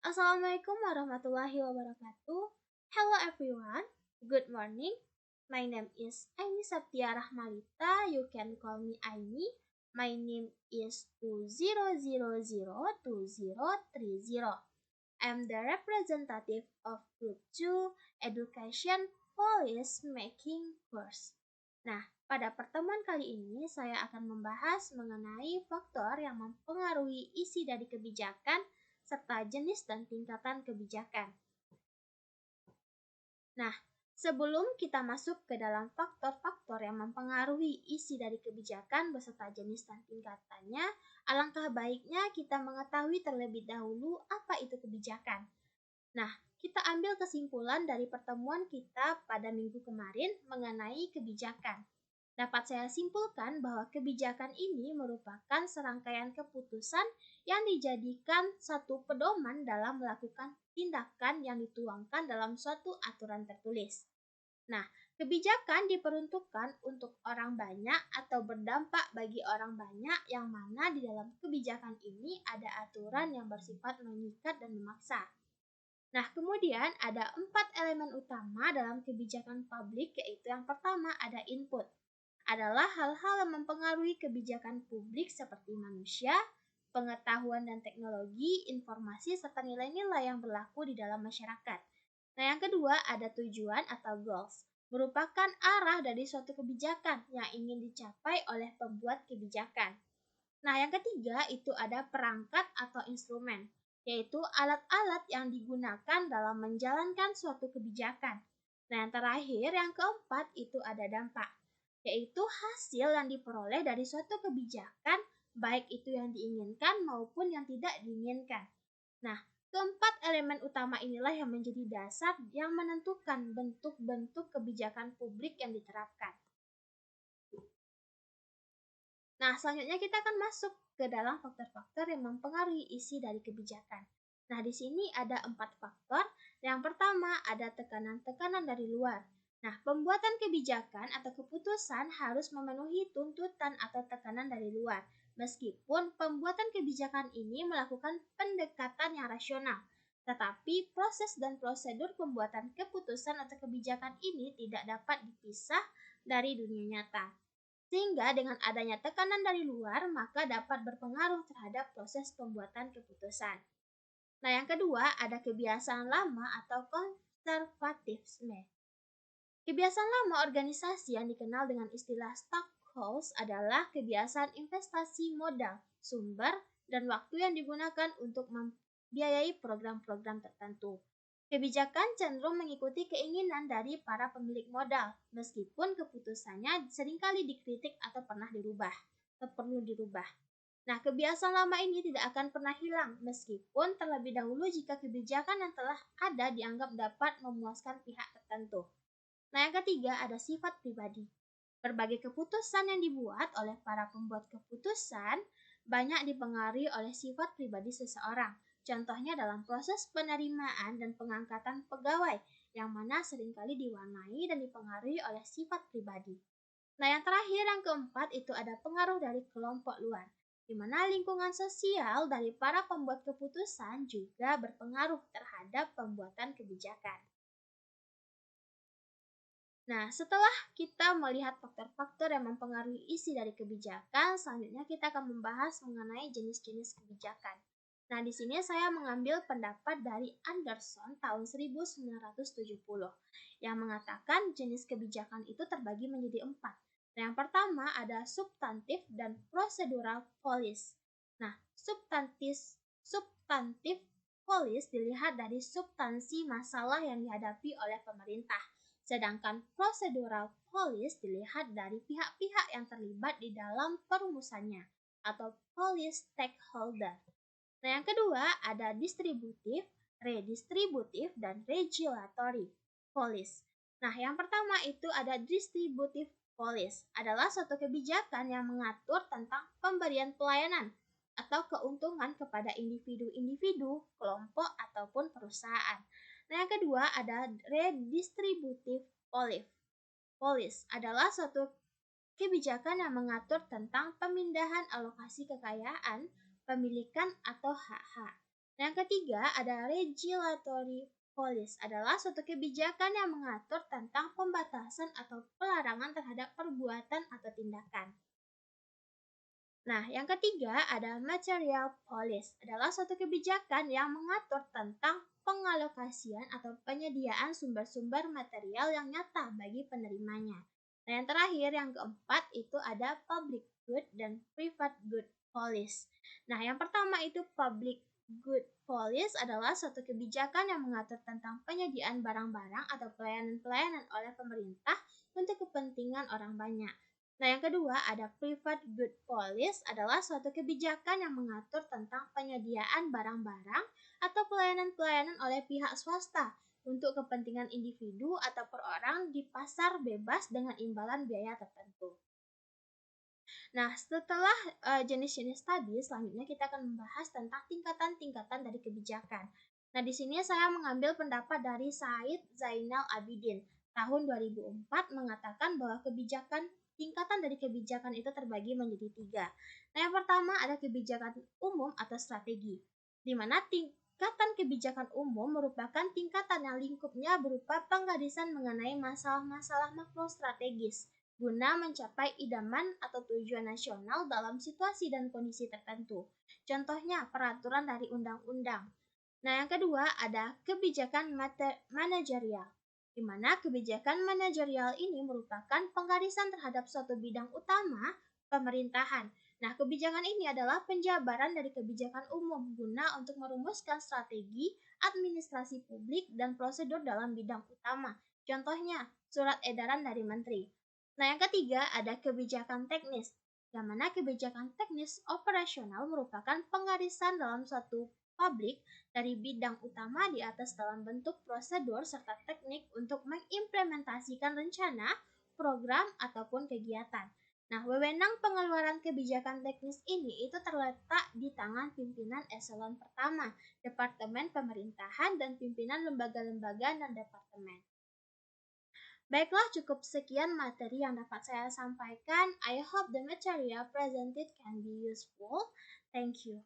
Assalamualaikum warahmatullahi wabarakatuh. Hello everyone. Good morning. My name is Aini Septia Rahmalita. You can call me Aini. My name is 20002030. I'm the representative of Group 2 Education Policy Making Course. Nah, pada pertemuan kali ini saya akan membahas mengenai faktor yang mempengaruhi isi dari kebijakan serta jenis dan tingkatan kebijakan. Nah, sebelum kita masuk ke dalam faktor-faktor yang mempengaruhi isi dari kebijakan beserta jenis dan tingkatannya, alangkah baiknya kita mengetahui terlebih dahulu apa itu kebijakan. Nah, kita ambil kesimpulan dari pertemuan kita pada minggu kemarin mengenai kebijakan. Dapat saya simpulkan bahwa kebijakan ini merupakan serangkaian keputusan yang dijadikan satu pedoman dalam melakukan tindakan yang dituangkan dalam suatu aturan tertulis. Nah, kebijakan diperuntukkan untuk orang banyak atau berdampak bagi orang banyak yang mana di dalam kebijakan ini ada aturan yang bersifat mengikat dan memaksa. Nah, kemudian ada 4 elemen utama dalam kebijakan publik, yaitu yang pertama ada input. Adalah hal-hal yang mempengaruhi kebijakan publik seperti manusia, pengetahuan dan teknologi, informasi, serta nilai-nilai yang berlaku di dalam masyarakat. Nah, yang kedua ada tujuan atau goals. Merupakan arah dari suatu kebijakan yang ingin dicapai oleh pembuat kebijakan. Nah, yang ketiga itu ada perangkat atau instrumen, yaitu alat-alat yang digunakan dalam menjalankan suatu kebijakan. Nah, yang terakhir, yang keempat itu ada dampak, yaitu hasil yang diperoleh dari suatu kebijakan, baik itu yang diinginkan maupun yang tidak diinginkan. Nah, keempat elemen utama inilah yang menjadi dasar yang menentukan bentuk-bentuk kebijakan publik yang diterapkan. Nah, selanjutnya kita akan masuk ke dalam faktor-faktor yang mempengaruhi isi dari kebijakan. Nah, di sini ada 4 faktor. Yang pertama, ada tekanan-tekanan dari luar. Nah, pembuatan kebijakan atau keputusan harus memenuhi tuntutan atau tekanan dari luar, meskipun pembuatan kebijakan ini melakukan pendekatan yang rasional. Tetapi proses dan prosedur pembuatan keputusan atau kebijakan ini tidak dapat dipisah dari dunia nyata. Sehingga dengan adanya tekanan dari luar, maka dapat berpengaruh terhadap proses pembuatan keputusan. Nah, yang kedua ada kebiasaan lama atau konservatisme. Kebiasaan lama organisasi yang dikenal dengan istilah stockholders adalah kebiasaan investasi modal, sumber, dan waktu yang digunakan untuk membiayai program-program tertentu. Kebijakan cenderung mengikuti keinginan dari para pemilik modal, meskipun keputusannya seringkali dikritik atau perlu dirubah. Nah, kebiasaan lama ini tidak akan pernah hilang, meskipun terlebih dahulu jika kebijakan yang telah ada dianggap dapat memuaskan pihak tertentu. Nah, yang ketiga ada sifat pribadi. Berbagai keputusan yang dibuat oleh para pembuat keputusan banyak dipengaruhi oleh sifat pribadi seseorang. Contohnya dalam proses penerimaan dan pengangkatan pegawai, yang mana seringkali diwarnai dan dipengaruhi oleh sifat pribadi. Nah, yang terakhir, yang keempat, itu ada pengaruh dari kelompok luar, di mana lingkungan sosial dari para pembuat keputusan juga berpengaruh terhadap pembuatan kebijakan. Nah, setelah kita melihat faktor-faktor yang mempengaruhi isi dari kebijakan, selanjutnya kita akan membahas mengenai jenis-jenis kebijakan. Nah, di sini saya mengambil pendapat dari Anderson tahun 1970 yang mengatakan jenis kebijakan itu terbagi menjadi 4. Nah, yang pertama ada substantif dan procedural policy. Nah, substantif policy dilihat dari substansi masalah yang dihadapi oleh pemerintah. Sedangkan procedural policy dilihat dari pihak-pihak yang terlibat di dalam perumusannya atau policy stakeholder. Nah, yang kedua ada distributif, redistributif, dan regulatory policy. Nah, yang pertama itu ada distributive policy, adalah suatu kebijakan yang mengatur tentang pemberian pelayanan atau keuntungan kepada individu-individu, kelompok, ataupun perusahaan. Nah, yang kedua ada redistributive policy, adalah suatu kebijakan yang mengatur tentang pemindahan alokasi kekayaan, pemilikan atau hak-hak. Yang ketiga ada regulatory policy, adalah suatu kebijakan yang mengatur tentang pembatasan atau pelarangan terhadap perbuatan atau tindakan. Nah, yang ketiga ada material policy, adalah suatu kebijakan yang mengatur tentang pengalokasian atau penyediaan sumber-sumber material yang nyata bagi penerimanya. Nah, yang terakhir, yang keempat itu ada public good dan private good policy. Nah, yang pertama itu public good policy adalah suatu kebijakan yang mengatur tentang penyediaan barang-barang atau pelayanan-pelayanan oleh pemerintah untuk kepentingan orang banyak. Nah, yang kedua ada private good policy, adalah suatu kebijakan yang mengatur tentang penyediaan barang-barang atau pelayanan-pelayanan oleh pihak swasta untuk kepentingan individu atau perorangan di pasar bebas dengan imbalan biaya tertentu. Nah, setelah jenis-jenis tadi, selanjutnya kita akan membahas tentang tingkatan-tingkatan dari kebijakan. Nah, di sini saya mengambil pendapat dari Said Zainal Abidin tahun 2004 mengatakan bahwa tingkatan dari kebijakan itu terbagi menjadi 3. Nah, yang pertama ada kebijakan umum atau strategi, di mana tingkatan kebijakan umum merupakan tingkatan yang lingkupnya berupa penggarisan mengenai masalah-masalah makro strategis guna mencapai idaman atau tujuan nasional dalam situasi dan kondisi tertentu. Contohnya, peraturan dari undang-undang. Nah, yang kedua ada kebijakan manajerial, di mana kebijakan manajerial ini merupakan penggarisan terhadap suatu bidang utama pemerintahan. Nah, kebijakan ini adalah penjabaran dari kebijakan umum guna untuk merumuskan strategi, administrasi publik, dan prosedur dalam bidang utama. Contohnya, surat edaran dari menteri. Nah, yang ketiga ada kebijakan teknis, yang mana kebijakan teknis operasional merupakan penggarisan dalam suatu pabrik dari bidang utama di atas dalam bentuk prosedur serta teknik untuk mengimplementasikan rencana, program, ataupun kegiatan. Nah, wewenang pengeluaran kebijakan teknis ini itu terletak di tangan pimpinan eselon pertama, Departemen Pemerintahan, dan pimpinan lembaga-lembaga dan departemen. Baiklah, cukup sekian materi yang dapat saya sampaikan. I hope the material presented can be useful. Thank you.